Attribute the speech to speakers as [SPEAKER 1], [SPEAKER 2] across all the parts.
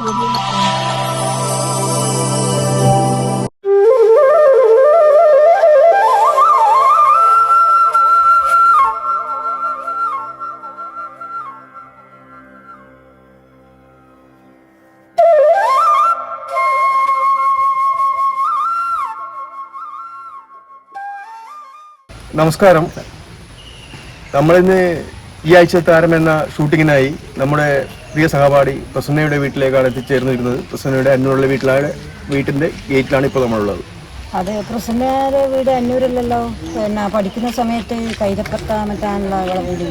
[SPEAKER 1] നമസ്കാരം. നമ്മളിന്ന് ഈ ആഴ്ച താരം എന്ന ഷൂട്ടിങ്ങിനായി നമ്മുടെ പ്രിയ സഹപാഠി പ്രസന്നയുടെ വീട്ടിലേക്കാണ് എത്തിച്ചേർന്നിരിക്കുന്നത്. പ്രസന്നയുടെ അന്നൂരുള്ള വീട്ടിന്റെ ഗേറ്റിലാണ് ഇപ്പോൾ നമ്മളുള്ളത്.
[SPEAKER 2] അതെ, പ്രസന്നയുടെ വീട് അന്നൂരല്ലല്ലോ. പിന്നെ പഠിക്കുന്ന സമയത്ത് കൈതപ്പുറത്താ മറ്റാണുള്ള വീട്.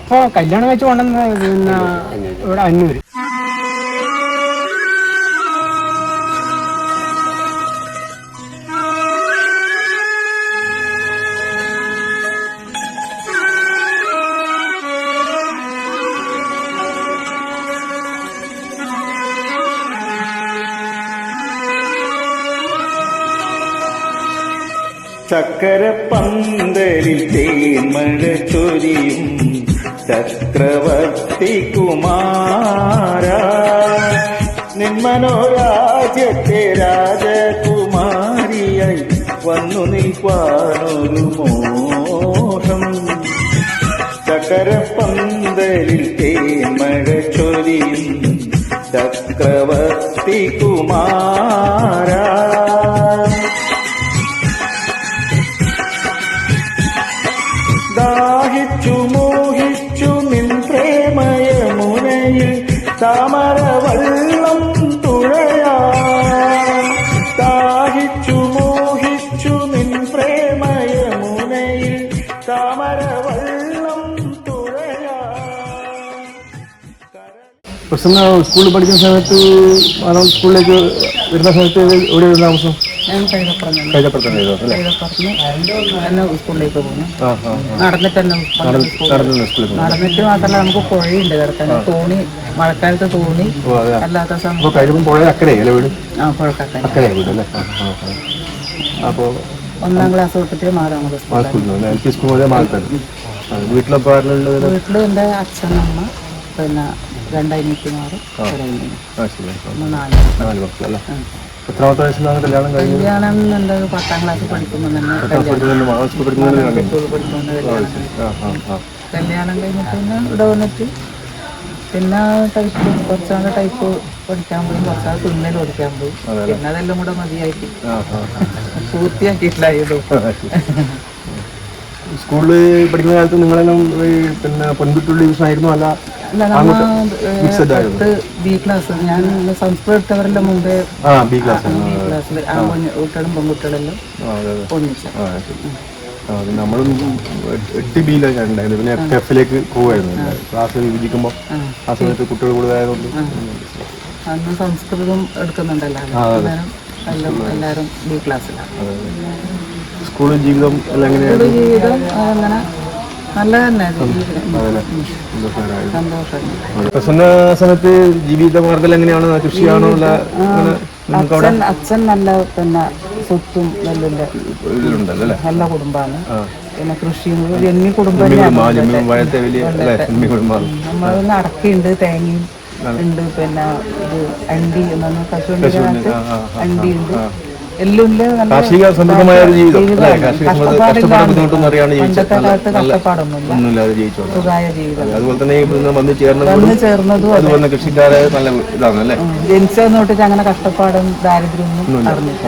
[SPEAKER 3] ഇപ്പോൾ കല്യാണം വെച്ച് കൊണ്ടുവന്ന പിന്നെ ഇവിടെ അന്നൂര്.
[SPEAKER 4] ചക്കരപ്പന്തലിൽ തേന്മഴ ചൊരിയും ചക്രവർത്തി കുമാര, നിന്മനോരാജ്യത്തെ രാജകുമാരിയായി വന്നു നിൽപ്പാനൊരു മോഹം. ചക്കരപ്പന്തലിൽ തേന്മഴ ചൊരിയും ചക്രവർത്തി കുമാര, ദാഹിച്ചു മോഹിച്ചു നിൻ പ്രേമയമുനയിൽ താമരവള്ളം തുഴയാ. ദാഹിച്ചു മോഹിച്ചു നിൻ പ്രേമയമുനയിൽ താമരവള്ളം തുഴയാ.
[SPEAKER 1] പ്രസന്ന സ്കൂളിൽ പഠിക്കുന്ന സമയത്ത് സ്കൂളിലേക്ക് വരുന്ന സമയത്ത് എവിടെ താമസം?
[SPEAKER 2] സ്കൂളിലേക്ക് പോകുന്നു. നടന്നിട്ട് മാത്രമല്ല, നമുക്ക് പുഴയുണ്ട് കിടക്കാൻ. തോണി, മഴക്കാലത്ത് തോണി, അല്ലാത്ത സമയം ഒന്നാം ക്ലാസ് തൊട്ടിട്ട് മാറാം.
[SPEAKER 1] വീട്ടില്
[SPEAKER 2] എന്റെ അച്ഛൻ, അമ്മ, പിന്നെ 2 അനിയത്തിമാര്, 4
[SPEAKER 1] മക്കളല്ലേ? എത്രാമത്തെ വയസ്സിലാണ് കല്യാണം കഴിഞ്ഞത്?
[SPEAKER 2] കല്യാണം 10ാം ക്ലാസ് പഠിക്കുമ്പോൾ തന്നെ കല്യാണം കഴിഞ്ഞിട്ട് പിന്നെ ഇവിടെ വന്നിട്ട് പിന്നെ ടൈപ്പ് കുറച്ചാണ് ടൈപ്പ് പഠിക്കാൻ പോയി, കുറച്ചാൾ തുന്നൽ പഠിക്കാൻ പോയി. പിന്നെ അതെല്ലാം കൂടെ മതിയായിട്ട് പൂർത്തിയാക്കിയിട്ടില്ലായത്.
[SPEAKER 1] സ്കൂളിൽ പഠിക്കുന്ന കാലത്ത് നിങ്ങളെല്ലാം പിന്നെ പെൺകുട്ടികളുടെ ഡിവിഷൻ ആയിരുന്നു? അല്ല,
[SPEAKER 2] ബി ക്ലാസ്. ഞാൻ സംസ്കൃതം എടുത്തവരെല്ലാം മുമ്പേ ബി ക്ലാസ്സിൽ കുട്ടികളും പെൺകുട്ടികളെല്ലാം ഒന്നിച്ചു.
[SPEAKER 1] നമ്മളും 8 ബിയിലാണ് ഉണ്ടായിരുന്നു. പിന്നെ എഫിലേക്ക് പോവായിരുന്നു ക്ലാസ് വിഭജിക്കുമ്പോൾ. ആ സമയത്ത് കുട്ടികൾ കൂടുതലായതുകൊണ്ട്
[SPEAKER 2] അന്ന് സംസ്കൃതം എടുക്കുന്നുണ്ടല്ലോ. എല്ലാവരും ബി ക്ലാസ്സിലാണ്.
[SPEAKER 1] സ്കൂൾ ജീവിതം അങ്ങനെ
[SPEAKER 2] നല്ല തന്നെ.
[SPEAKER 1] പ്രസന്ന സമയത്ത് ജീവിത മാർഗം എങ്ങനെയാണ്? കൃഷിയാണോ?
[SPEAKER 2] അച്ഛൻ നല്ല പിന്നെ സ്വത്തും നല്ല കുടുംബമാണ്. പിന്നെ കൃഷിയും ജന്മി കുടുംബം. നമ്മളൊന്ന് അടക്കയുണ്ട്, തേങ്ങയും ഉണ്ട്, പിന്നെ ഇത് അണ്ടി എന്നാണ് കശുവണ്ടി, അണ്ടി ഉണ്ട്.
[SPEAKER 1] കാർഷിക സമൃദ്ധമായ ഒരു ജീവിതം.
[SPEAKER 2] കഷ്ടപ്പാടൊന്നുമില്ല, സുഖമായ ജീവിതം.
[SPEAKER 1] അതുപോലെ തന്നെ വന്ന് ചേർന്നതും അതുപോലെ കൃഷിക്കാരെ നല്ല ഇതാണല്ലേ.
[SPEAKER 2] ജനിച്ചതെന്ന് തൊട്ടിട്ട് അങ്ങനെ കഷ്ടപ്പാടും ദാരിദ്ര്യമൊന്നും അറിഞ്ഞില്ല.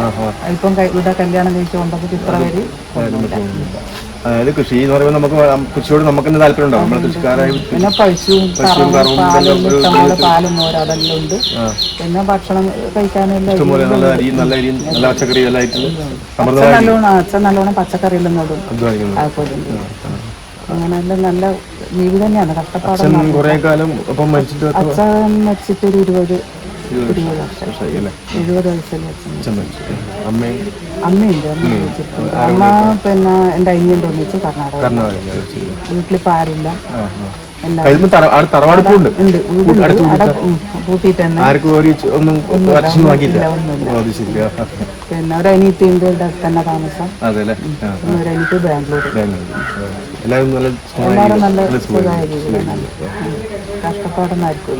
[SPEAKER 2] ഇപ്പം ഇവിടെ കല്യാണം കഴിച്ചു കൊണ്ടപ്പോൾ ഇത്ര പേര്.
[SPEAKER 1] അതായത് കൃഷി എന്ന് പറയുമ്പോൾ നമുക്ക് കൃഷിയോട് നമുക്ക് തന്നെ താല്പര്യം ഉണ്ടാവും. നമ്മൾ കൃഷിക്കാരായി
[SPEAKER 2] പിന്നെ പശുവും പാലും മോരും അതെല്ലാം ഉണ്ട്. പിന്നെ ഭക്ഷണം കഴിക്കാനെല്ലാം
[SPEAKER 1] നല്ല അരി നല്ല പച്ചക്കറി എല്ലാം ആയിട്ട്
[SPEAKER 2] അച്ഛൻ നല്ലോണം പച്ചക്കറിയെല്ലാം നടും. അങ്ങനെയെല്ലാം നല്ല ജീവിതം തന്നെയാണ്. കഷ്ടപ്പാടും.
[SPEAKER 1] കുറെ കാലം അച്ഛൻ
[SPEAKER 2] മരിച്ചിട്ട് ഒരു 20 വർഷം, 70 വയസ്സല്ലേ അച്ഛൻ. അമ്മയുണ്ട്. അമ്മ പിന്നെ എന്റെ അനിയന്റെ ഒന്നിച്ച് കർണാടക. വീട്ടിലിപ്പോ ആരില്ല. കൂട്ടിട്ട് തന്നെ. പിന്നെ ഒരു അനിയത്തിന്റെ തന്നെ താമസം. ഒരു അനിയത്തി ബാംഗ്ലൂർ. എല്ലാവരും നല്ല സുഖമായ ജീവിതം. കഷ്ടപ്പാടൊന്നും ആയിരിക്കും.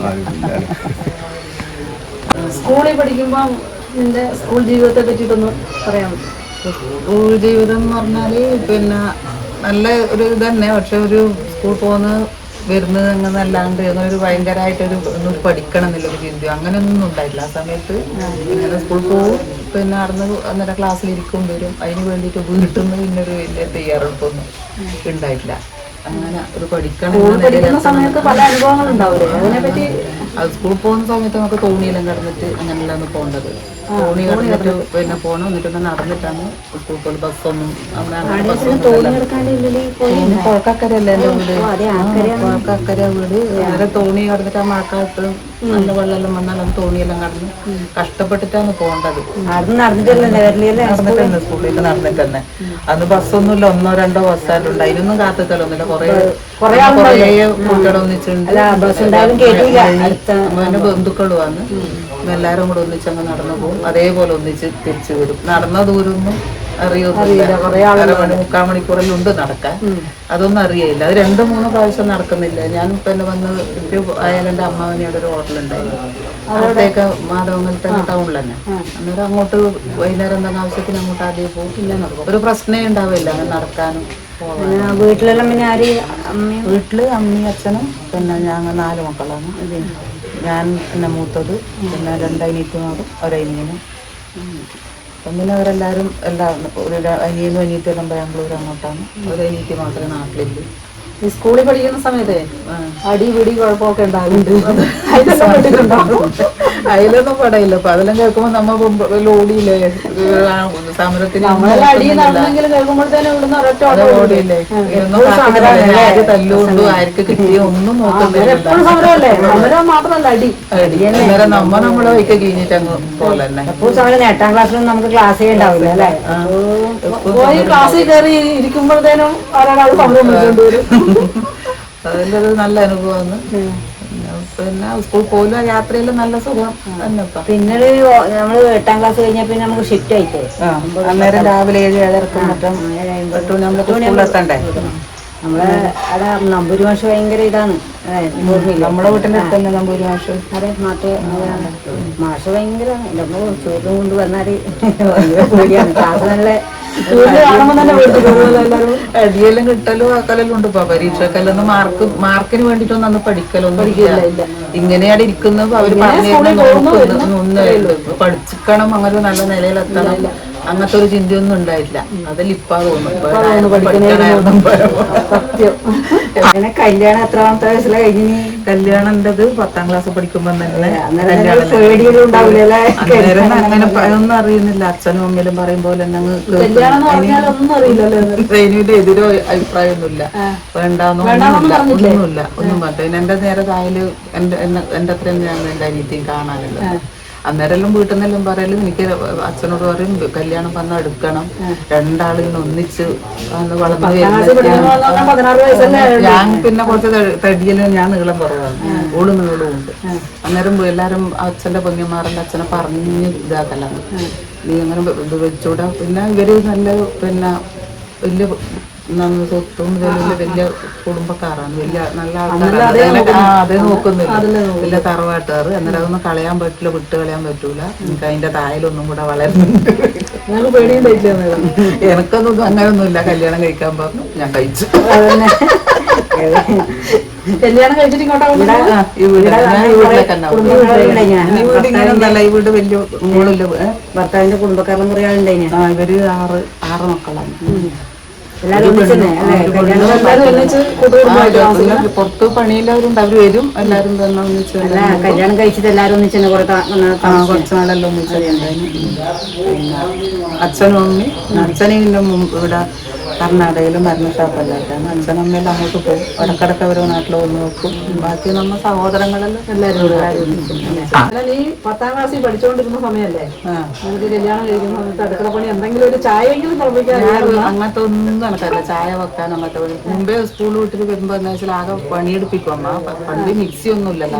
[SPEAKER 5] സ്കൂളിൽ പഠിക്കുമ്പോൾ നിന്റെ സ്കൂൾ ജീവിതത്തെ പറ്റിയിട്ടൊന്ന് പറയാൻ പറ്റും?
[SPEAKER 2] സ്കൂൾ ജീവിതം എന്ന് പറഞ്ഞാല് പിന്നെ നല്ല ഒരു ഇത് തന്നെ. പക്ഷെ ഒരു സ്കൂൾ പോകുന്നത് വരുന്നത് അങ്ങനെ അല്ലാണ്ട് ഒരു ഭയങ്കരമായിട്ടൊരു ഒന്നും പഠിക്കണം എന്നുള്ളൊരു ചിന്ത അങ്ങനെയൊന്നും ഉണ്ടായിട്ടില്ല. ആ സമയത്ത് ഇങ്ങനെ സ്കൂൾ പോകും, പിന്നെ നടന്ന് അന്നേരം ക്ലാസ്സിലിരിക്കും വരും. അതിന് വേണ്ടിയിട്ട് വീട്ടിൽ നിന്ന് പിന്നെ ഒരു വലിയ തയ്യാറെടുപ്പൊന്നും ഉണ്ടായിട്ടില്ല. അങ്ങനെ ഒരു പഠിക്കണം
[SPEAKER 5] സമയത്ത് പല അനുഭവങ്ങൾ ഉണ്ടാവില്ലേ, അതിനെപ്പറ്റി?
[SPEAKER 2] അത് സ്കൂളിൽ പോകുന്ന സമയത്ത് നമുക്ക് തോണിയെല്ലാം കിടന്നിട്ട് അങ്ങനെയല്ലാണ് പോകേണ്ടത്. തോണി കിടന്നിട്ട് പിന്നെ പോകണം. എന്നിട്ട് നടന്നിട്ടാണ് സ്കൂൾ പോലെ ബസ്സൊന്നും പുഴക്കക്കരയല്ലേ എൻ്റെ വീട്, പുഴക്കക്കര വീട്. നേരെ തോണി കിടന്നിട്ട് ആ മഴക്കാലത്ത് നല്ല വെള്ളമെല്ലാം വന്നാൽ അത് തോണിയെല്ലാം കടന്ന് കഷ്ടപ്പെട്ടിട്ടാണ് പോകേണ്ടത്. നടന്നിട്ട് തന്നെ സ്കൂളിൽ നടന്നിട്ട് തന്നെ. അന്ന് ബസ്സൊന്നുമില്ല, 1 2 ബസ്സായിട്ടുണ്ട്. അതിനൊന്നും കാത്തിക്കലൊന്നുമില്ല. കുറേ കുട്ടികളെ ഒന്നിച്ചുണ്ട്. പിന്നെ ബന്ധുക്കളും വന്ന് എല്ലാവരും കൂടെ ഒന്നിച്ചങ്ങ് നടന്നു പോകും. അതേപോലെ ഒന്നിച്ച് തിരിച്ചു വരും. നടന്ന ദൂരമൊന്നും അറിയൊന്നുമില്ല. 1.5 മണിക്കൂറെല്ലാം ഉണ്ട് നടക്കാൻ. അതൊന്നും അറിയില്ല. അത് 2-3 പ്രാവശ്യം നടക്കുന്നില്ല. ഞാൻ പിന്നെ വന്ന് അയാൾ എൻ്റെ അമ്മാവനയുടെ ഒരു ഹോട്ടലുണ്ടായിരുന്നു. അവിടത്തേക്ക് മാധവങ്ങലത്തെ ടൗണിൽ തന്നെ. അന്നേരം അങ്ങോട്ട് വൈകുന്നേരം എന്തെങ്കിലും ആവശ്യത്തിന് അങ്ങോട്ട് ആദ്യം പോകും. പിന്നെ നടക്കും. ഒരു പ്രശ്നമേ ഉണ്ടാവില്ല അങ്ങനെ നടക്കാനും.
[SPEAKER 5] വീട്ടിലെല്ലാം പിന്നെ ആര്?
[SPEAKER 2] വീട്ടില് അമ്മയും അച്ഛനും പിന്നെ ഞങ്ങൾ 4 മക്കളാണ്. ഞാൻ പിന്നെ മൂത്തത്, പിന്നെ 2 അനിയത്തിമാരും ഒരനിയനും. പിന്നെ അവരെല്ലാവരും ഒരു അനിയനും അനിയത്തിയെല്ലാം ബാംഗ്ലൂർ അങ്ങോട്ടാണ്. ഒരു അനിയത്തി മാത്രമേ നാട്ടിലുള്ളൂ.
[SPEAKER 5] ഈ സ്കൂളിൽ പഠിക്കുന്ന സമയത്തേ അടി പിടി കുഴപ്പമൊക്കെ ഉണ്ടാകുന്നുണ്ട്.
[SPEAKER 2] അതിലൊന്നും പടയില്ല. അപ്പൊ അതെല്ലാം കേൾക്കുമ്പോ നമ്മ ഓടിയില്ലേ സമരത്തിന് ഓടിയില്ലേ. ആര് തല്ലുകൊണ്ടു ആർക്ക് കിട്ടിയോ ഒന്നും നോക്കുന്നില്ല. അന്നേരം നമ്മളെ വൈക്ക് കഴിഞ്ഞിട്ട് അങ്ങ് പോലെ തന്നെ.
[SPEAKER 5] 8ാം ക്ലാസ്സിലും നമുക്ക് ക്ലാസ്സേ ഉണ്ടാവില്ല അല്ലേ? ക്ലാസ്സിൽ കയറി ഇരിക്കുമ്പോഴത്തേനും ഒരാൾ സമരം വിളിച്ചുകൊണ്ടുവരും.
[SPEAKER 2] അതെല്ലാം ഒരു നല്ല അനുഭവമാണ്. പിന്നെ സ്കൂൾ പോലും യാത്രയിലും നല്ല സുഖം തന്നെ.
[SPEAKER 5] പിന്നെ നമ്മള് 8ാം ക്ലാസ് കഴിഞ്ഞാൽ പിന്നെ നമുക്ക് ഷിഫ്റ്റ് ആയിട്ടേ
[SPEAKER 2] അന്നേരം രാവിലെ 7-7:30 മറ്റും 8 മണി സ്കൂളിലെത്തണ്ടേ.
[SPEAKER 5] നമ്മളെ അവിടെ നമ്പൂരി ഭാഷ ഭയങ്കര ഇതാണ്.
[SPEAKER 2] നമ്മുടെ വീട്ടിന്റെ അടുത്ത് തന്നെ നമ്പൂരി ഭാഷ.
[SPEAKER 5] അതെ, മാഷ ഭയങ്കര ചോദ്യം കൊണ്ട് വന്നാല് പേടിയാണ്. ക്ലാസ് നല്ല
[SPEAKER 2] അടിയെല്ലാം കിട്ടലും ആക്കലെല്ലാം ഉണ്ട്. ഇപ്പൊ പരീക്ഷക്കെല്ലാം മാർക്കിന് വേണ്ടിട്ടൊന്നും അന്ന് പഠിക്കലൊന്നും ഇല്ല. ഇങ്ങനെയാണ് ഇരിക്കുന്നത്. അവര് പറഞ്ഞു പഠിച്ചിക്കണം, അങ്ങനെ നല്ല നിലയിലെത്തണം, അങ്ങനത്തെ ഒരു ചിന്തയൊന്നും ഉണ്ടായിട്ടില്ല. അതിൽ ഇപ്പാ തോന്നുന്നു
[SPEAKER 5] കല്യാണം എത്രാമത്തെ വയസ്സിലെ കഴിഞ്ഞു?
[SPEAKER 2] കല്യാണം എൻ്റെത് 10ാം ക്ലാസ് പഠിക്കുമ്പോ തന്നെ
[SPEAKER 5] പേടിയൊന്നും
[SPEAKER 2] അങ്ങനെ ഒന്നും അറിയുന്നില്ല. അച്ഛനും അമ്മയിലും പറയും പോലെ ട്രെയിനിന്റെ എതിരോ അഭിപ്രായമൊന്നുമില്ല. വേണ്ടാന്നോ ഒന്നുമില്ല. ഒന്നും പറഞ്ഞു. എന്റെ നേരെ തായാലും എന്റെ അത്രയും ഞാൻ എന്റെ അനിയത്തിയും കാണാനില്ല. അന്നേരം വീട്ടിൽ നിന്നെല്ലാം പറയലും എനിക്ക് അച്ഛനോട് പറയും കല്യാണം പറഞ്ഞാൽ എടുക്കണം, 2 ആളിങ്ങനെ ഒന്നിച്ച് വളർന്നു വരുന്ന. ഞാൻ പിന്നെ കുറച്ച് തടിയലും ഞാൻ നീളം കുറവാണ്, ഓള് നീളവും ഉണ്ട്. അന്നേരം എല്ലാരും അച്ഛന്റെ പൊങ്ങന്മാരുടെ അച്ഛനെ പറഞ്ഞ് ഇതാക്കലാണ്, നീ അങ്ങനെ ഇത് വെച്ചൂടാ. പിന്നെ ഇവര് നല്ല പിന്നെ വലിയ സ്വത്തും വലിയ കുടുംബക്കാരാണ്, വലിയ നല്ല ആൾക്കാരാണ്. അതേ നോക്കുന്നില്ല, വലിയ തറവാട്ടുകാർ. അന്നേരം അതൊന്നും കളയാൻ പറ്റില്ല, വിട്ട് കളയാൻ പറ്റൂല. എനിക്ക് അതിന്റെ തായലൊന്നും കൂടെ വളരുന്നുണ്ട്. എനിക്കൊന്നും അങ്ങനെയൊന്നുമില്ല. കല്യാണം കഴിക്കാൻ പറഞ്ഞു, ഞാൻ കഴിച്ചു.
[SPEAKER 5] കല്യാണം കഴിച്ചിട്ട്
[SPEAKER 2] ഈ വീട് ഇങ്ങനെയൊന്നല്ല. ഈ വീട് വലിയ മോളില്
[SPEAKER 5] ഭർത്താവിന്റെ കുടുംബക്കാരെല്ലാം കുറെ ആളുണ്ടായി.
[SPEAKER 2] ഇവര് 6 മക്കളാണ്. പുറത്ത് പണിയില്ലവരുണ്ട്, അവര് വരും. എല്ലാരും തന്നെ ഒന്നിച്ച്
[SPEAKER 5] കല്യാണം കഴിച്ചിട്ട് എല്ലാരും ഒന്നിച്ച്
[SPEAKER 2] കുറച്ച് നാളെല്ലാം ഒന്നിച്ച്. പിന്നെ അച്ഛനും അമ്മയും അച്ഛനും ഇവിടെ കർണാടകയിലും മരുന്ന് ഷാപ്പെല്ലായിട്ടാണ്. അച്ഛനമ്മയെല്ലാം അങ്ങോട്ട് പോകും. ഇടക്കിടക്ക് അവരോ നാട്ടിൽ വന്ന് നോക്കും. ബാക്കി നമ്മൾ സഹോദരങ്ങളെല്ലാം എല്ലാവരും
[SPEAKER 5] നീ 10ാം ക്ലാസ്സിൽ പഠിച്ചുകൊണ്ടിരുന്ന സമയല്ലേ നമുക്ക് കല്യാണം കഴിക്കുന്ന സമയത്ത് അടുക്കള പണി എന്തെങ്കിലും ഒരു ചായയെങ്കിലും
[SPEAKER 2] അങ്ങനത്തെ ഒന്നും നടക്കാറില്ല. ചായ വെക്കാൻ അങ്ങനത്തെ പണി മുമ്പേ സ്കൂൾ വീട്ടിൽ വരുമ്പോ എന്താ വെച്ചാൽ ആകെ പണിയെടുപ്പിക്കും അമ്മ. പണ്ട് മിക്സി ഒന്നും ഇല്ലല്ലോ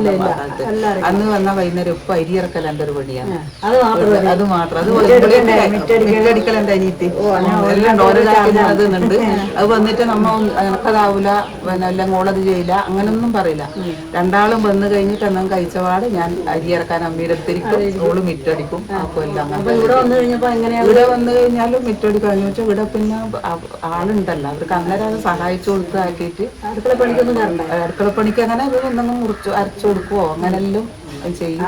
[SPEAKER 2] അന്ന് വന്നാൽ വൈകുന്നേരം ഇപ്പൊ അരി ഇറക്കൽ എന്റെ ഒരു പണിയാണ്. അത് മാത്രം. അത് മിറ്റടിക്കൽ എന്റെ അനിയത്തി എല്ലാം ഓരോ കാര്യത്തിന് അത് എന്നുണ്ട്. അത് വന്നിട്ട് നമ്മ എനക്കതാവൂല, പിന്നെ എല്ലാം ഓളത് ചെയ്യില്ല, അങ്ങനൊന്നും പറയില്ല. രണ്ടാളും വന്നു കഴിഞ്ഞിട്ട് എന്നാൽ കഴിച്ചപാട് ഞാൻ അരി ഇറക്കാൻ അമ്മീരത്തിരിക്കും, ഓള് മിറ്റടിക്കും. അപ്പോൾ എല്ലാം
[SPEAKER 5] ഇവിടെ വന്നു കഴിഞ്ഞപ്പോ എങ്ങനെയാ?
[SPEAKER 2] ഇവിടെ വന്നു കഴിഞ്ഞാലും മിറ്റടിക്കാന്ന് വെച്ചാൽ ഇവിടെ പിന്നെ ആളുണ്ടല്ലോ, അവർക്ക് അന്നേരം അത് സഹായിച്ചു കൊടുത്ത് ആക്കിയിട്ട്
[SPEAKER 5] അടുക്കള പണിക്കൊന്നും കയറണ്ട.
[SPEAKER 2] അടുക്കള പണിക്ക് അങ്ങനെ ഇത് ഒന്നും മുറിച്ചു അരച്ചു കൊടുക്കുവോ അങ്ങനെല്ലാം ചെയ്യും.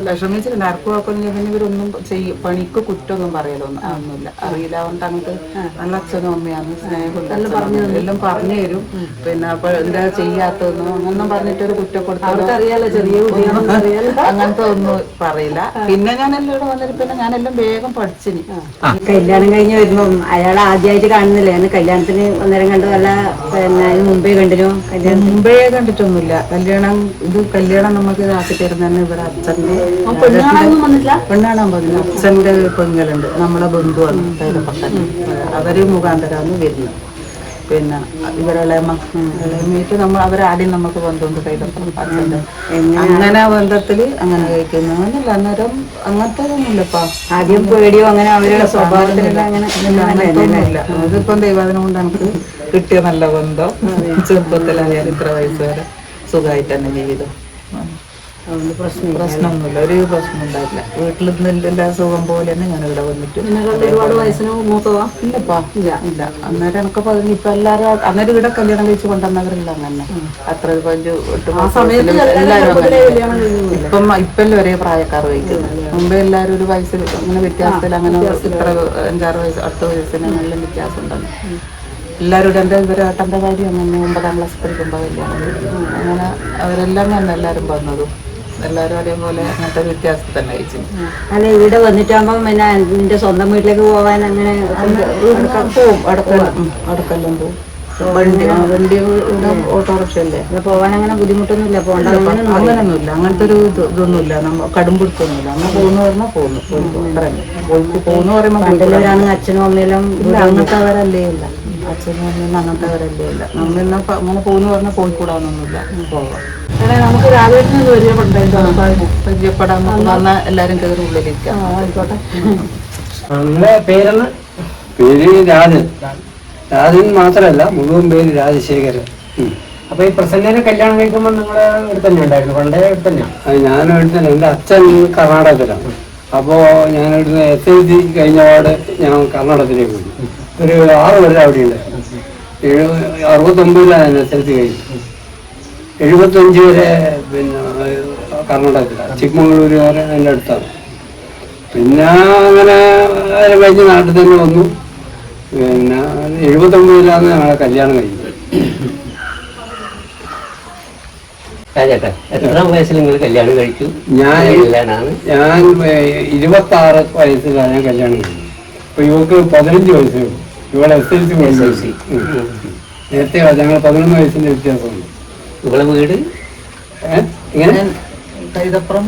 [SPEAKER 2] വിഷമിച്ചിട്ടുണ്ട്. അരക്കുവാക്കൊന്നും പിന്നെ ഇവരൊന്നും ചെയ്യും, പണിക്ക് കുറ്റമൊന്നും പറയലൊന്നും ഒന്നുമില്ല. അറിയില്ല കൊണ്ട് അങ്ങോട്ട് നല്ല അച്ഛനും അമ്മയാണ്, സ്നേഹമുണ്ട്, എല്ലാം പറഞ്ഞു തരും. പിന്നെ അപ്പൊ എന്താ ചെയ്യാത്തൊന്നും അങ്ങനൊന്നും പറഞ്ഞിട്ടൊരു കുറ്റപ്പെടുത്തലോ അങ്ങനത്തെ ഒന്നും പറയില്ല. പിന്നെ ഞാൻ എല്ലാം ഇവിടെ വന്നിട്ട് പിന്നെ ഞാനെല്ലാം വേഗം പഠിച്ചിന്.
[SPEAKER 5] കല്യാണം കഴിഞ്ഞ് വരുമ്പോ അയാൾ ആദ്യമായിട്ട് കാണുന്നില്ലേ? കല്യാണത്തിന് ഒന്നേരം കണ്ടു, അല്ല പിന്നെ അതിന് മുമ്പേ കണ്ടിനോ?
[SPEAKER 2] മുമ്പേ കണ്ടിട്ടൊന്നുമില്ല. കല്യാണം നമുക്ക് ആക്കി തരുന്ന ഇവിടെ അച്ഛൻ്റെ പെണ്ണാണാൻ പറഞ്ഞു. അച്ഛൻ്റെ പെങ്ങളുണ്ട്, നമ്മളെ ബന്ധുവാണ് കൈതപ്പക്കന്, അവര് മുഖാന്തരാണ് വരുന്നത്. പിന്നെ ഇവരെളമയിട്ട് നമ്മൾ അവരാദ്യം നമുക്ക് ബന്ധമുണ്ട് കൈതപ്പുറം അച്ഛൻ്റെ. അങ്ങനെ ബന്ധത്തില് അങ്ങനെ കഴിക്കുന്നു അങ്ങനല്ല. അന്നേരം അങ്ങനത്തെ ഒന്നുമില്ലപ്പാ.
[SPEAKER 5] ആദ്യം പേടിയോ അങ്ങനെ അവരുടെ സ്വഭാവത്തിലുള്ള
[SPEAKER 2] അങ്ങനത്തൊന്നുമില്ല. അതിപ്പം ദൈവാദിനം കൊണ്ട് നമുക്ക് കിട്ടിയ നല്ല ബന്ധം. ചെറുപ്പത്തിലായാലും ഇത്ര വയസ്സ് വരെ സുഖമായിട്ട് തന്നെ ജീവിതം. പ്രശ്നമൊന്നുമില്ല, ഒരു പ്രശ്നം ഉണ്ടായില്ല. വീട്ടിൽ നിന്നില്ല, സുഖം പോലെ തന്നെ ഞാൻ ഇവിടെ വന്നിട്ട്.
[SPEAKER 5] ഒരുപാട് വയസ്സിന് മൂത്തവാ?
[SPEAKER 2] ഇല്ലപ്പാ, ഇല്ല. അന്നേരം എനിക്ക് പറഞ്ഞു. ഇപ്പൊ എല്ലാരും അന്നേരം ഇവിടെ കല്യാണം കഴിച്ച് കൊണ്ടുവന്നവരില്ല അങ്ങനെ. അത്ര 5-8 ഇപ്പം ഒരേ പ്രായക്കാർ കഴിക്കുന്നത്. മുമ്പേ എല്ലാരും ഒരു വയസ്സിൽ അങ്ങനെ വ്യത്യാസത്തിൽ അങ്ങനെ ഇത്ര 5-6 വയസ്സ് 8 വയസ്സിന് നല്ല വ്യത്യാസം ഉണ്ടല്ലോ. എല്ലാവരും എൻ്റെ ഇവരേട്ടൻ്റെ കാര്യം അങ്ങനെ 9ാം ക്ലാസ് പഠിക്കുമ്പോൾ കല്യാണം. അങ്ങനെ അവരെല്ലാം തന്നെ എല്ലാവരും വന്നതും എല്ലാവരും അതേപോലെ അങ്ങനത്തെ വ്യത്യാസം തന്നെ അയച്ചു.
[SPEAKER 5] അല്ല, ഇവിടെ വന്നിട്ടാകുമ്പോ പിന്നെ നിന്റെ സ്വന്തം വീട്ടിലേക്ക് പോവാൻ അങ്ങനെ
[SPEAKER 2] പോവും. അടുക്കെല്ലാം പോവും. വണ്ടി ഇവിടെ ഓട്ടോറിക്ഷ അല്ലേ,
[SPEAKER 5] പോവാൻ അങ്ങനെ ബുദ്ധിമുട്ടൊന്നുമില്ല.
[SPEAKER 2] അങ്ങനൊന്നുമില്ല, അങ്ങനത്തെ ഒരു ഇതൊന്നുമില്ല. നമ്മ കടുംപിടുത്തൊന്നുമില്ല. നമ്മൾ പോകുന്ന പറഞ്ഞാൽ പോകുന്നു. പോകുന്ന പറയുമ്പോൾ
[SPEAKER 5] അച്ഛനും അമ്മയെല്ലാം
[SPEAKER 2] അങ്ങനത്തെ അവരല്ലേ ഇല്ല. അച്ഛനും അമ്മയൊന്നും അങ്ങനത്തെ അവരല്ലേ ഇല്ല. നമ്മളിന്ന് അങ്ങനെ പോകുന്ന പറഞ്ഞാൽ പോയിക്കൂടാന്നൊന്നുമില്ല, പോവാം.
[SPEAKER 5] നമുക്ക് രാവിലെ
[SPEAKER 2] പരിചയപ്പെടാൻ വന്നാൽ എല്ലാരും കയറി ഉള്ളിലിരിക്കാം.
[SPEAKER 3] ആയിക്കോട്ടെ. നിങ്ങളെ പേരെന്ന്?
[SPEAKER 6] പേര് രാജൻ. രാജൻ മാത്രമല്ല, മുഴുവൻ പേര് രാജശേഖരൻ.
[SPEAKER 3] അപ്പൊ ഈ പ്രസന്നനെ കല്യാണം കഴിക്കുമ്പോൾ നിങ്ങളെ ഇവിടെ തന്നെ ഉണ്ടായിരുന്നു? പണ്ടേ ഇവിടെ തന്നെയാണ്?
[SPEAKER 6] ഞാനും എടുത്തന്നെ. എൻ്റെ അച്ഛൻ കർണാടകത്തിലാണ്. അപ്പോൾ ഞാൻ ഇവിടുന്ന് SLC കഴിഞ്ഞ പാട് ഞാൻ കർണാടകത്തിലേക്ക് പോയി. ഒരു 6 കൊല്ലം അവിടെ ഉണ്ടായിരുന്നു. 69-ലാണ് SLC കഴിഞ്ഞു. 75 വരെ പിന്നെ കർണാടകത്തിലാണ്, ചിക്മംഗ്ലൂർ വരെ എൻ്റെ അടുത്താണ്. പിന്നെ അങ്ങനെ കഴിഞ്ഞ് നാട്ടിൽ തന്നെ വന്നു. പിന്നെ 79-ലാണ് ഞങ്ങളെ കല്യാണം കഴിഞ്ഞത്.
[SPEAKER 7] രാജേട്ടാ, എത്രാം വയസ്സിൽ നിങ്ങൾ കല്യാണം കഴിച്ചു?
[SPEAKER 6] ഞാൻ 26 വയസ്സിലാണ് ഞാൻ കല്യാണം കഴിഞ്ഞത്. അപ്പൊ ഇവക്ക് 15 വയസ്സേ ഉള്ളൂ. ഇവളെ SLC നേരത്തെ ഞങ്ങൾ 11 വയസ്സിന്റെ വ്യത്യാസമുണ്ട്.
[SPEAKER 7] ഇവളെ വീട്
[SPEAKER 6] ഇങ്ങനെ
[SPEAKER 2] കൈതപ്പുറം.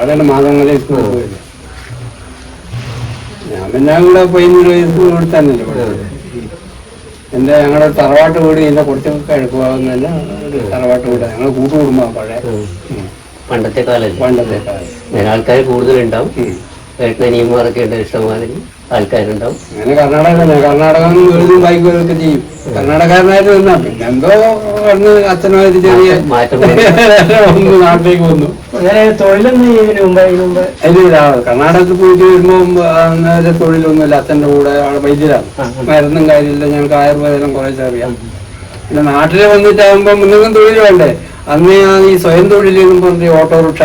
[SPEAKER 6] അതാണ് മാതമംഗലം സ്കൂളിൽ പോയത്. ഞാൻ പിന്നെ കൂടെ 15 വയസ്സ് കൊടുത്താനല്ലേ പോയത്. ഞങ്ങളുടെ തറവാട്ട് വീട് ഇതിന്റെ കുറച്ച് കിഴക്കുവാകുന്നതല്ല, തറവാട്ട് വീട്. ഞങ്ങൾ കൂട്ടുകുടുംബമാണ് പഴയ.
[SPEAKER 7] പണ്ടത്തെ കാലം. ആൾക്കാർ കൂടുതലുണ്ടാവും. ഏട്ടനിയന്മാരൊക്കെ ഉണ്ട്, ഇഷ്ടംമാതിരി ആൾക്കാരുണ്ടാവും.
[SPEAKER 6] അങ്ങനെ കർണാടകം വീടും ബൈക്കുകളൊക്കെ ചെയ്യും. കർണാടകക്കാരനായിട്ട് നിന്നാ പിന്നെ എന്തോ വന്ന് അച്ഛനായിട്ട് ചെറിയ ഒന്ന് നാട്ടിലേക്ക് വന്നു.
[SPEAKER 3] തൊഴിലൊന്നും ഇതിന് മുമ്പ്
[SPEAKER 6] കർണാടകത്തിൽ പോയിട്ട് വരുമ്പോ അന്നേരം തൊഴിലൊന്നുമില്ല. അച്ഛൻ്റെ കൂടെ അവിടെ വൈദ്യരാണ്, മരുന്നും കാര്യമില്ല. ഞങ്ങൾക്ക് ആയുർവേദം കുറേശ്ശെ അറിയാം. പിന്നെ നാട്ടിൽ വന്നിട്ടാകുമ്പോൾ മുന്നേക്കും തൊഴിൽ വേണ്ടേ. അന്ന് ഞാൻ ഈ സ്വയം തൊഴിലെന്നും പറഞ്ഞ് ഓട്ടോറിക്ഷ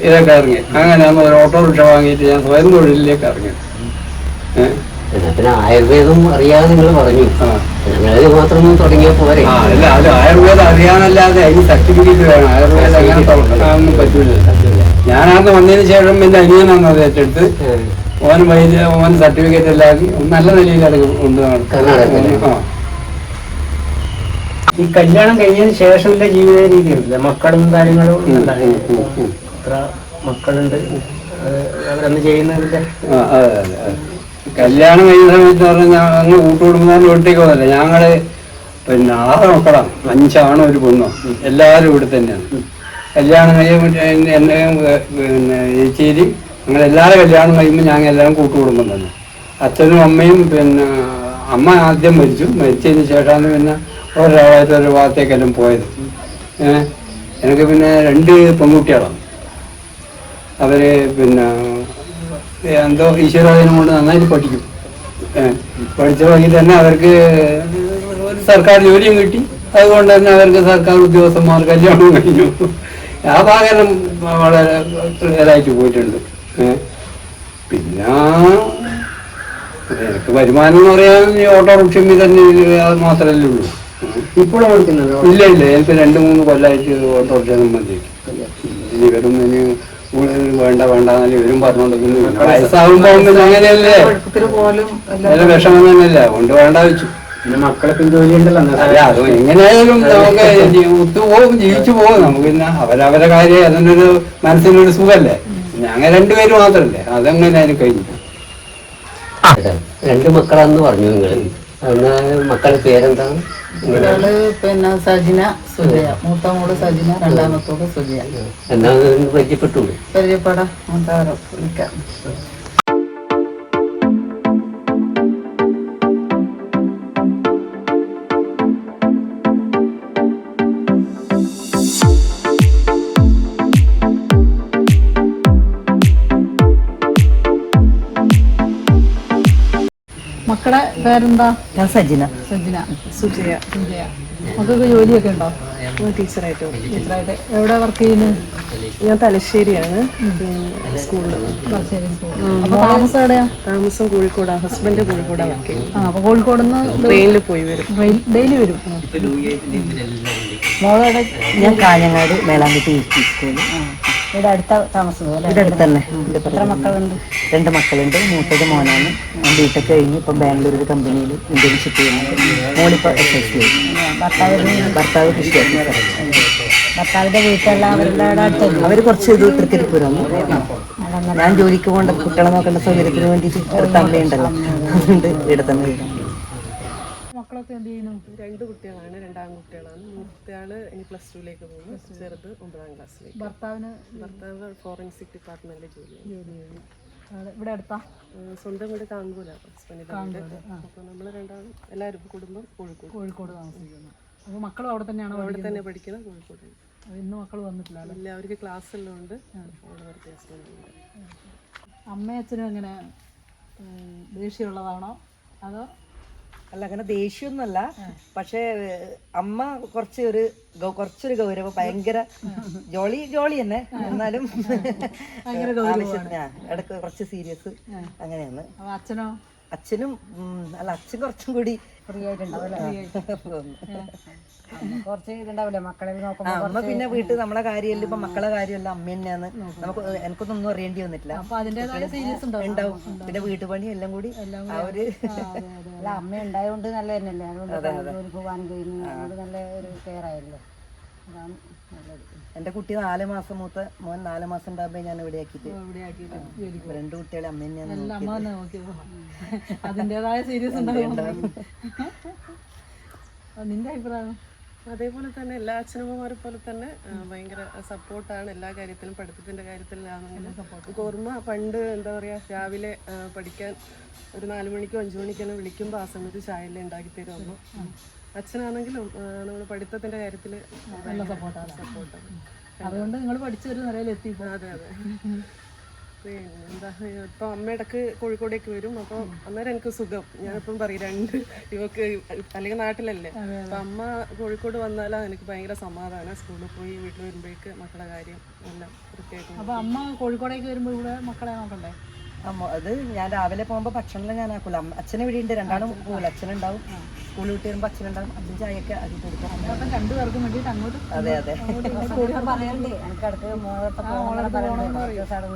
[SPEAKER 6] ഇതൊക്കെ ഇറങ്ങി. അങ്ങനെയാന്ന് ഒരു ഓട്ടോറിക്ഷ വാങ്ങിയിട്ട് ഞാൻ സ്വയം തൊഴിലിലേക്ക് ഇറങ്ങി.
[SPEAKER 7] പിന്നെ ആയുർവേദം അറിയാതെ നിങ്ങൾ പറഞ്ഞു, ഞങ്ങളത് മാത്രം തുടങ്ങിയ പോരെ.
[SPEAKER 6] അല്ല, അത് ആയുർവേദം അറിയാനല്ലാതെ അതിന് സർട്ടിഫിക്കറ്റ് വേണം. ആയുർവേദം അങ്ങനെ തുടങ്ങാനൊന്നും പറ്റൂല. ഞാനന്ന് വന്നതിന് ശേഷം പിന്നെ അനിയനാണ് അത് ഏറ്റെടുത്ത് ഓൻ സർട്ടിഫിക്കറ്റ് എല്ലാം നല്ല നിലയിൽ അത് കൊണ്ട് നടക്കും.
[SPEAKER 3] ഈ കല്യാണം കഴിഞ്ഞതിന് ശേഷമുള്ള ജീവിത രീതിയുണ്ട്, മക്കളും കാര്യങ്ങളും എത്ര മക്കളുണ്ട് അവരന്ന് ചെയ്യുന്നതിന്റെ?
[SPEAKER 6] കല്യാണം കഴിഞ്ഞ സമയത്ത് പറഞ്ഞാൽ അങ്ങ് കൂട്ടുകുടുംബം വീട്ടിലേക്ക് വന്നല്ല. ഞങ്ങള് പിന്നെ 6 മക്കളാണ്, 5 ആണും 1 പെണ്ണും. എല്ലാവരും ഇവിടെ തന്നെയാണ്. കല്യാണം കഴിയുമ്പോൾ എന്നെ പിന്നെ ചേച്ചേരി അങ്ങനെ എല്ലാവരും കല്യാണം കഴിയുമ്പോൾ ഞങ്ങൾ എല്ലാവരും കൂട്ടുകുടുംബം തന്നെ. അച്ഛനും അമ്മയും പിന്നെ അമ്മ ആദ്യം മരിച്ചതിന് ശേഷമാണ് പിന്നെ ഒരാളായിട്ട് ഒരു ഭാഗത്തേക്കെല്ലാം പോയത്. എനിക്ക് പിന്നെ 2 പെൺകുട്ടികളാണ്. അവര് പിന്നെ എന്തോ ഈശ്വരാധീനം കൊണ്ട് നന്നായിട്ട് പഠിക്കും. പഠിച്ച വഴി തന്നെ അവർക്ക് ഒരു സർക്കാർ ജോലിയും കിട്ടി. അതുകൊണ്ട് തന്നെ അവർക്ക് സർക്കാർ ഉദ്യോഗസ്ഥന്മാർ കല്യാണവും കഴിഞ്ഞു. ആ ഭാഗം വളരെ ക്ലിയറായിട്ട് പോയിട്ടുണ്ട്. പിന്നെ എനിക്ക് വരുമാനം എന്ന് പറയാൻ ഈ ഓട്ടോറിക്ഷ തന്നെ മാത്രമല്ലേ ഉള്ളൂ.
[SPEAKER 3] ഇപ്പോഴും ഓടിക്കുന്നത്?
[SPEAKER 6] ഇല്ല എനിക്ക് 2-3 കൊല്ലമായിട്ട് ഓട്ടോറിക്ഷ സംബന്ധിക്കും. ഇവരും ഇനി വേണ്ട എന്നല്ല ഇവരും പറഞ്ഞോണ്ടിരിക്കുന്നു. വയസ്സാകുമ്പോ അങ്ങനെയല്ലേ, നല്ല വിഷമം തന്നെയല്ലേ, അതുകൊണ്ട് വേണ്ട വെച്ചു.
[SPEAKER 3] പിന്നെ മക്കളൊക്കെ ജോലി ഉണ്ടല്ലോ.
[SPEAKER 6] അല്ല അത് എങ്ങനെയായാലും നമുക്ക് ഒത്തുപോകും, ജീവിച്ചു പോകും. നമുക്ക് പിന്നെ അവരവരെ കാര്യം അതിൻ്റെ ഒരു മനസ്സിനൊരു സുഖമല്ലേ. ഞങ്ങൾ 2 പേര് മാത്രമല്ലേ, അതെങ്ങനെ അതിന് കഴിഞ്ഞു.
[SPEAKER 7] 2 മക്കളാന്ന് പറഞ്ഞു നിങ്ങൾ. മക്കളുടെ പേരെന്താണ്?
[SPEAKER 2] ഒരാള് പിന്നെ സജിന, സുജയ. മൂത്ത മോള് സജിന, രണ്ടാമത്തോട് സുജയ.
[SPEAKER 7] എന്താണെന്ന് പരിചയപ്പെട്ടു?
[SPEAKER 2] പരിചയപ്പെടാം, എന്താരോ വിളിക്കാം.
[SPEAKER 5] മക്കളെ പേരെന്താ?
[SPEAKER 8] ഞാൻ സജിന.
[SPEAKER 5] സജിന.
[SPEAKER 8] സുജയ.
[SPEAKER 5] സുജയ. മക്കൾക്ക് ജോലിയൊക്കെ ഉണ്ടോ?
[SPEAKER 8] ടീച്ചറായിട്ട്
[SPEAKER 5] ടീച്ചറായിട്ട്. എവിടെ വർക്ക് ചെയ്യുന്നത്?
[SPEAKER 8] ഞാൻ തലശ്ശേരിയാണ് സ്കൂളിൽ.
[SPEAKER 5] തലശ്ശേരി സ്കൂൾ. അപ്പൊ താമസം എവിടെയാ?
[SPEAKER 8] താമസം കോഴിക്കോടാ. ഹസ്ബൻഡ് കോഴിക്കോടാ വർക്ക് ചെയ്യും.
[SPEAKER 5] അപ്പൊ കോഴിക്കോട് നിന്ന്
[SPEAKER 8] ട്രെയിനിൽ പോയി വരും.
[SPEAKER 5] ഡെയിലി വരും.
[SPEAKER 8] മോളോടെ
[SPEAKER 5] ഞാൻ
[SPEAKER 8] കാഞ്ഞങ്ങാട് മേലാമ്പറ്റി സ്കൂളിൽ.
[SPEAKER 5] ഇവിടെ അടുത്ത താമസം?
[SPEAKER 8] ഇവിടെ അടുത്ത് തന്നെ.
[SPEAKER 5] എത്ര മക്കളുണ്ട്?
[SPEAKER 8] 2 മക്കളുണ്ട്. മൂത്തത് മോനാണ്. ബിടെക് കഴിഞ്ഞ് ഇപ്പം ബാംഗ്ലൂർ ഒരു കമ്പനിയിൽ ഇന്റേൺഷിപ്പ് ചെയ്യുന്നുണ്ട്. മോളിപ്പോൾ SSC. ഭർത്താവ് കൃഷി ഓഫീസർ.
[SPEAKER 5] ഭർത്താവിന്റെ വീട്ടിലുള്ള
[SPEAKER 8] അവർ കുറച്ച് ഇത് തൃക്കരിപ്പൂരാണ്. ഞാൻ ജോലിക്ക് പോകേണ്ട കുട്ടികളെ നോക്കേണ്ട സൗകര്യത്തിന് വേണ്ടിയിട്ട് അടുത്ത അമ്മയുണ്ടല്ലോ, അതുകൊണ്ട് ഇവിടെ തന്നെ വീടാണ്.
[SPEAKER 5] മക്കളൊക്കെ എന്ത് ചെയ്യുന്നു?
[SPEAKER 8] 2 കുട്ടികളാണ്, 2 ആൺകുട്ടികളാണ്. മൂത്തയാള് ഇനി +2ലേക്ക് പോകുന്നു, ചെറുത് 9ാം ക്ലാസ്സിലേക്ക്. ഭർത്താവ് ഫോറൻസിക് ഡിപ്പാർട്ട്മെന്റിൽ ജോലി ചെയ്യുന്നു.
[SPEAKER 5] ഇവിടെ അടുത്താ?
[SPEAKER 8] സ്വന്തം വീട് കാങ്കൂലാണ് ഹസ്ബൻഡിന്റെ വീട്. അപ്പോൾ നമ്മൾ രണ്ടാളും എല്ലാവരും കുടുംബം
[SPEAKER 5] കോഴിക്കോട് താമസിക്കുന്നു. അപ്പോൾ മക്കളും അവിടെ തന്നെയാണോ?
[SPEAKER 8] അവിടെ തന്നെ പഠിക്കുന്നത്, കോഴിക്കോട്.
[SPEAKER 5] ഇന്ന് മക്കൾ വന്നിട്ടില്ല?
[SPEAKER 8] ഇല്ല, അവർക്ക് ക്ലാസ് എല്ലാം ഉണ്ട്. അവിടെ വ്യത്യാസമുണ്ട്.
[SPEAKER 5] അമ്മയും അച്ഛനും എങ്ങനെ ദേഷ്യമുള്ളതാണോ അതോ?
[SPEAKER 8] അല്ല, അങ്ങനെ ദേഷ്യമൊന്നുമല്ല. പക്ഷേ അമ്മ കുറച്ചൊരു ഗൗരവം, ഭയങ്കര ജോളി തന്നെ. എന്നാലും ഇടക്ക് കുറച്ച് സീരിയസ് അങ്ങനെയാണ്.
[SPEAKER 5] അച്ഛനോ?
[SPEAKER 8] അച്ഛനും അല്ല, അച്ഛൻ കുറച്ചും കൂടി
[SPEAKER 5] ഫ്രീ ആയിട്ടുണ്ടാവും. കുറച്ച് ഇതുണ്ടാവില്ലേ മക്കളെ നോക്കുമ്പോൾ?
[SPEAKER 8] അമ്മ പിന്നെ വീട്ടിൽ നമ്മളെ കാര്യമല്ല, ഇപ്പൊ മക്കളെ കാര്യമല്ല അമ്മ തന്നെയാണ്. നമുക്ക് എനിക്കൊന്നും അറിയേണ്ടി വന്നിട്ടില്ല. ഉണ്ടാവും. പിന്നെ വീട്ടുപണി എല്ലാം കൂടി ആ ഒരു
[SPEAKER 5] അമ്മ ഉണ്ടായതുകൊണ്ട് നല്ല തന്നെയല്ലേ. അതുകൊണ്ട് ജോലി പോകാൻ കഴിഞ്ഞു നല്ല ഒരു കെയർ ആയല്ലോ. അതാണ് നല്ലത്.
[SPEAKER 8] എന്റെ കുട്ടി 4 മാസം, മൂത്ത മോൻ 4 മാസം ഉണ്ടാകുമ്പോ ഞാൻ ഇവിടെ ആക്കിയിട്ട് 2 കുട്ടികളെ അമ്മ തന്നെയാണ്
[SPEAKER 5] നോക്കിയത്. അതിൻ്റെതായ സീരിയസ് ഉണ്ടാവും. നിന്റെ അഭിപ്രായം?
[SPEAKER 8] അതേപോലെ തന്നെ എല്ലാ അച്ഛനമ്മമാരെ പോലെ തന്നെ ഭയങ്കര സപ്പോർട്ടാണ് എല്ലാ കാര്യത്തിലും. പഠിത്തത്തിന്റെ കാര്യത്തിലാണെങ്കിലും നമുക്ക് ഓർമ്മ പണ്ട് എന്താ പറയാ, രാവിലെ പഠിക്കാൻ ഒരു 4 മണിക്കോ 5 മണിക്കോ വിളിക്കുമ്പോൾ ആ സമയത്ത് ചായയെല്ലാം ഉണ്ടാക്കി തരുമോ. അച്ഛനാണെങ്കിലും നമ്മൾ പഠിത്തത്തിന്റെ കാര്യത്തിൽ
[SPEAKER 5] നല്ല സപ്പോർട്ടാണ്. അതുകൊണ്ട് നിങ്ങൾ പഠിച്ചൊരു നിലയിലെത്തി.
[SPEAKER 8] അതെ. പിന്നെ എന്താ, ഇപ്പം അമ്മ ഇടക്ക് കോഴിക്കോടേക്ക് വരും. അപ്പോൾ അന്നേരം എനിക്ക് സുഖം. ഞാനിപ്പം പറയും 2 ഇവക്ക് അല്ലെങ്കിൽ നാട്ടിലല്ലേ, അപ്പം അമ്മ കോഴിക്കോട് വന്നാലാണ് എനിക്ക് ഭയങ്കര സമാധാനം. സ്കൂളിൽ പോയി വീട്ടിൽ വരുമ്പോഴേക്ക് മക്കളുടെ കാര്യം എല്ലാം വൃത്തിയായിട്ട്.
[SPEAKER 5] അപ്പം അമ്മ കോഴിക്കോടേക്ക് വരുമ്പോൾ ഇവിടെ മക്കളെ നോക്കണ്ടേ?
[SPEAKER 8] അത് ഞാൻ രാവിലെ പോകുമ്പോൾ ഭക്ഷണം ഞാൻ ആക്കൂല. അച്ഛനെ ഇവിടെ ഉണ്ട്, 2 ആളും പോകില്ല. അച്ഛനുണ്ടാവും, സ്കൂളിൽ വിട്ട് വരുമ്പോൾ അച്ഛനുണ്ടാവും. അച്ഛൻ ചായയൊക്കെ അത് കൊടുക്കും.
[SPEAKER 5] 2 പേർക്കും വേണ്ടിയിട്ട് അങ്ങോട്ട്.
[SPEAKER 8] അതെ.
[SPEAKER 5] പറയണ്ടേ എനിക്കടുത്ത്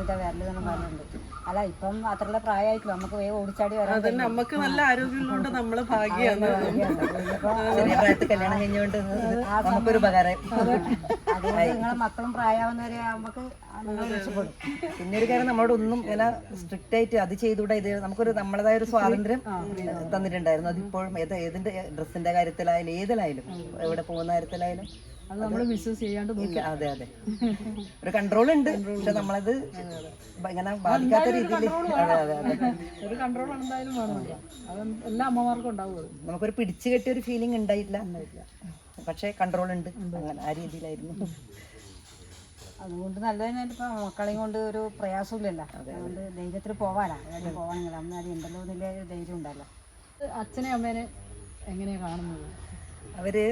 [SPEAKER 5] പറഞ്ഞിട്ടുണ്ട്. അല്ല, ഇപ്പം അത്രയുള്ള പ്രായമായിട്ടില്ല, നമുക്ക് വേഗം ഓടിച്ചാടി വരാൻ.
[SPEAKER 8] നമുക്ക് നല്ല ആരോഗ്യമുള്ളതുകൊണ്ട് നമ്മള് ഭാഗ്യമാണ്. ചെറിയ പ്രായത്തിൽ കല്യാണം കഴിഞ്ഞുകൊണ്ട് നമുക്കൊരു ഉപകാരം.
[SPEAKER 5] നിങ്ങളെ മക്കളും പ്രായമാവുന്നവരെ നമുക്ക് രക്ഷപ്പെടും.
[SPEAKER 8] പിന്നെ ഒരു കാര്യം, നമ്മളോട് ഒന്നും ഇങ്ങനെ സ്ട്രിക്റ്റ് ആയിട്ട് അത് ചെയ്തുകൂടെ, ഇത് നമുക്കൊരു നമ്മളതായ ഒരു സ്വാതന്ത്ര്യം തന്നിട്ടുണ്ടായിരുന്നു. അതിപ്പോഴും ഏതിന്റെ ഡ്രസ്സിന്റെ കാര്യത്തിലായാലും ഏതിലായാലും എവിടെ പോകുന്ന കാര്യത്തിലായാലും
[SPEAKER 5] അത് നമ്മൾ മിസ്യൂസ് ചെയ്യാണ്ട്
[SPEAKER 9] ഇല്ല. അതെ അതെ, ഒരു കൺട്രോൾ ഉണ്ട്. പക്ഷെ നമ്മളത് ഇങ്ങനെ ബാധിക്കാത്ത രീതിയിൽ അതെ അതെ അതെ
[SPEAKER 5] ഒരു കൺട്രോൾ എന്തായാലും വേണമല്ലോ. അത് എല്ലാ അമ്മമാർക്കും ഉണ്ടാവും.
[SPEAKER 9] നമുക്കൊരു പിടിച്ചു കെട്ടിയ ഒരു ഫീലിംഗ് ഉണ്ടായിട്ടില്ല, പക്ഷെ കൺട്രോൾ ഉണ്ട്. അങ്ങനെ ആ രീതിയിലായിരുന്നു.
[SPEAKER 5] അതുകൊണ്ട് നല്ലതിനായിട്ട് ഇപ്പം മക്കളെയും കൊണ്ട് ഒരു പ്രയാസമില്ലല്ലോ. അതുകൊണ്ട് ധൈര്യത്തിൽ പോവാനാ പോവാണെങ്കിൽ അമ്മ അത് ഉണ്ടല്ലോ എന്നുള്ള ധൈര്യം ഉണ്ടല്ലോ. അച്ഛനെ അമ്മേനെ എങ്ങനെയാണ് കാണുന്നത്?
[SPEAKER 9] അവര്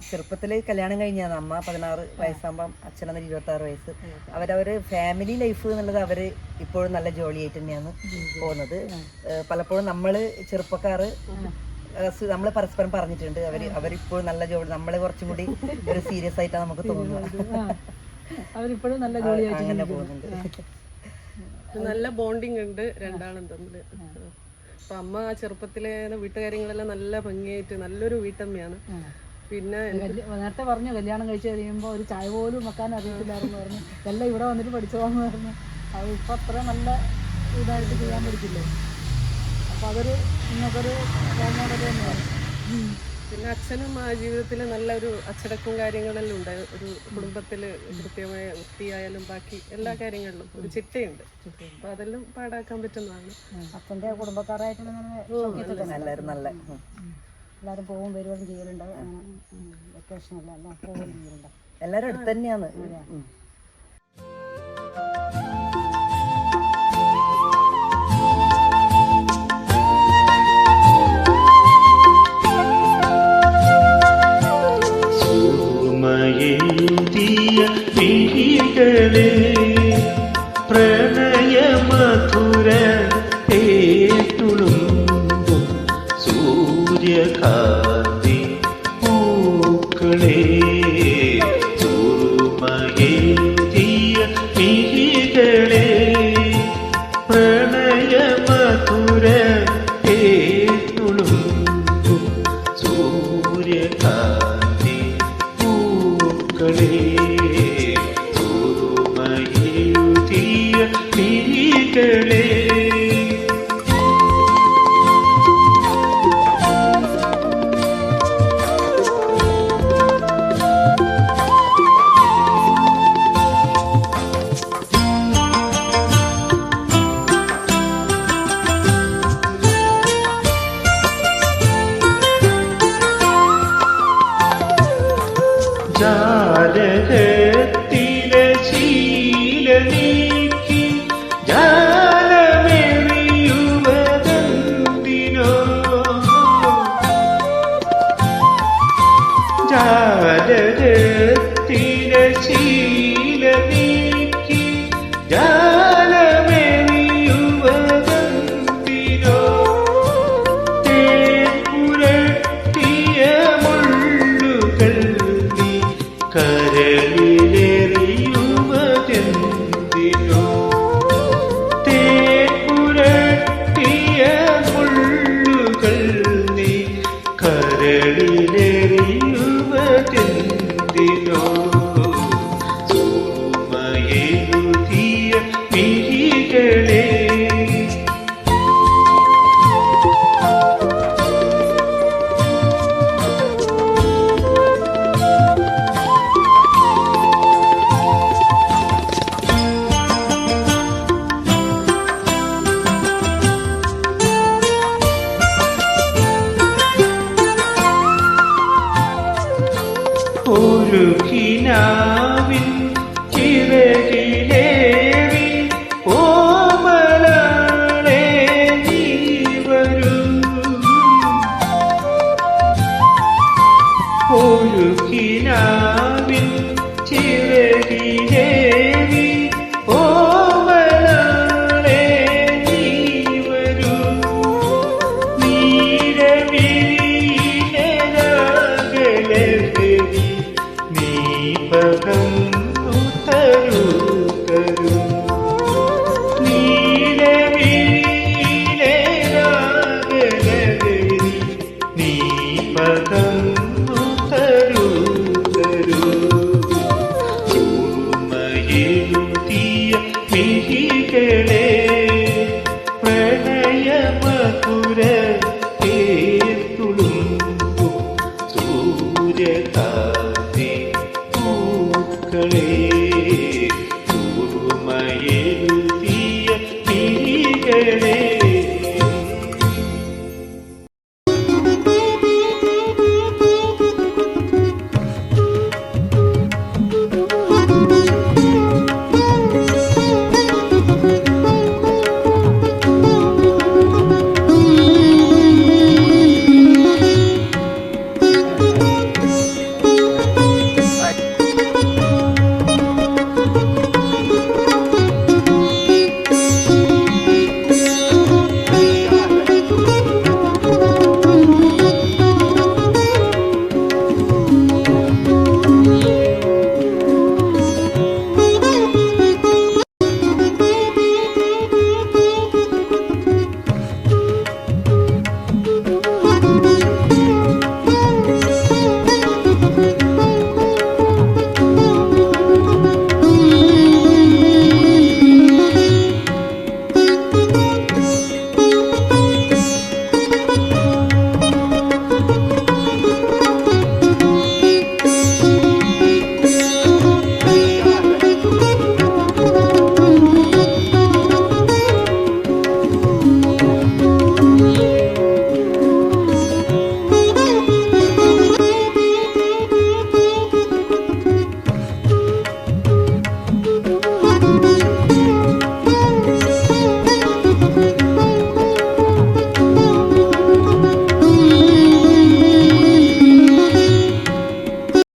[SPEAKER 9] ചെറുപ്പത്തില് കല്യാണം കഴിഞ്ഞാണ്. അമ്മ 16 വയസ്സാകുമ്പം അച്ഛനന്ന് 26 വയസ്സ്. അവരവര് ഫാമിലി ലൈഫ് എന്നുള്ളത് അവര് ഇപ്പോഴും നല്ല ജോളിയായിട്ട് തന്നെയാണ് പോകുന്നത്. പലപ്പോഴും നമ്മള് ചെറുപ്പക്കാര് നമ്മൾ പരസ്പരം പറഞ്ഞിട്ടുണ്ട്, അവരിപ്പോഴും നല്ല ജോലി, നമ്മള് കുറച്ചും കൂടി ഒരു സീരിയസ് ആയിട്ടാണ് നമുക്ക് തോന്നുന്നത്.
[SPEAKER 5] അവരിപ്പോഴും നല്ല ജോലിയായിട്ട്
[SPEAKER 9] അങ്ങനെ പോകുന്നുണ്ട്.
[SPEAKER 8] നല്ല ബോണ്ടിങ് ഉണ്ട് രണ്ടാളും തമ്മിൽ. അപ്പൊ അമ്മ ആ ചെറുപ്പത്തിലെ വീട്ടുകാര്യങ്ങളെല്ലാം നല്ല ഭംഗിയായിട്ട് നല്ലൊരു വീട്ടമ്മയാണ്. പിന്നെ
[SPEAKER 5] നേരത്തെ പറഞ്ഞു കല്യാണം കഴിച്ച് കഴിയുമ്പോൾ ഒരു ചായ പോലും വെക്കാൻ അറിയത്തില്ലായിരുന്നു പറഞ്ഞു. എല്ലാം ഇവിടെ വന്നിട്ട് പഠിച്ചോന്ന് പറഞ്ഞു. അത് ഇപ്പം അത്ര നല്ല ഇതായിട്ട് ചെയ്യാൻ പഠിക്കില്ലേ. അപ്പം അതൊരു നിങ്ങൾക്കൊരു തോന്നൽ തന്നെയാണ്.
[SPEAKER 8] പിന്നെ അച്ഛനും ആ ജീവിതത്തിൽ നല്ലൊരു അച്ചടക്കവും കാര്യങ്ങളെല്ലാം ഉണ്ട്. ഒരു കുടുംബത്തിൽ കൃത്യമായ വൃത്തിയായാലും ബാക്കി എല്ലാ കാര്യങ്ങളിലും ഒരു ചിട്ടയുണ്ട്. അപ്പൊ അതെല്ലാം പാടാക്കാൻ പറ്റുന്നതാണ്.
[SPEAKER 5] അച്ഛൻ്റെ കുടുംബക്കാരായിട്ടുള്ള
[SPEAKER 9] എല്ലാവരും നല്ല
[SPEAKER 5] എല്ലാവരും പോവും വരുകയും ചെയ്യലുണ്ട്. വെക്കേഷനെല്ലാം എല്ലാം പോവുകയും ചെയ്യലുണ്ട്.
[SPEAKER 9] എല്ലാവരും അടുത്ത് തന്നെയാണ്.
[SPEAKER 4] എഴുതിയ മിഴികളെ പ്രണയമധുര തുളുമ്പും സൂര്യകാന്തി പൂക്കളെ സുറുമയെഴുതിയ മിഴികളെ പ്രണയമധുര തുളുമ്പും സൂര്യകാന്തി സുറുമയെഴുതിയ മിഴികളെ ജാലകത്തിലെ ശീല നീക്കി ജാലമെറിയുവതെന്തിനോ ജാലകത്തിലെ ശീല നീക്കി ജാലമെറിയുവതെന്തിനോ തേപ്പുരട്ടിയ മുള്ളുകൾ കരളിലെറിയുവതെന്തിനോ തേപ്പുരട്ടിയ മുള്ളുകൾ നീ കരളിലെറിയുവതെന്തിനോ സുറുമയെഴുതിയ മിഴികളെ ഒരു കിനാവിൻ ചിറകിലേറി ഓമലേ നീ വരൂ ഒരു കിനാവിൻ ചിറകിലേറി ഓമലേ നീ വരൂ നീരവിരിയിലകലഹരി നീ പകർന്നു തരൂ തരൂ നീരവിരിയിലകലഹരി നീ പകർന്നു തരൂ തരൂ സുറുമയെഴുതിയ മിഴികളെ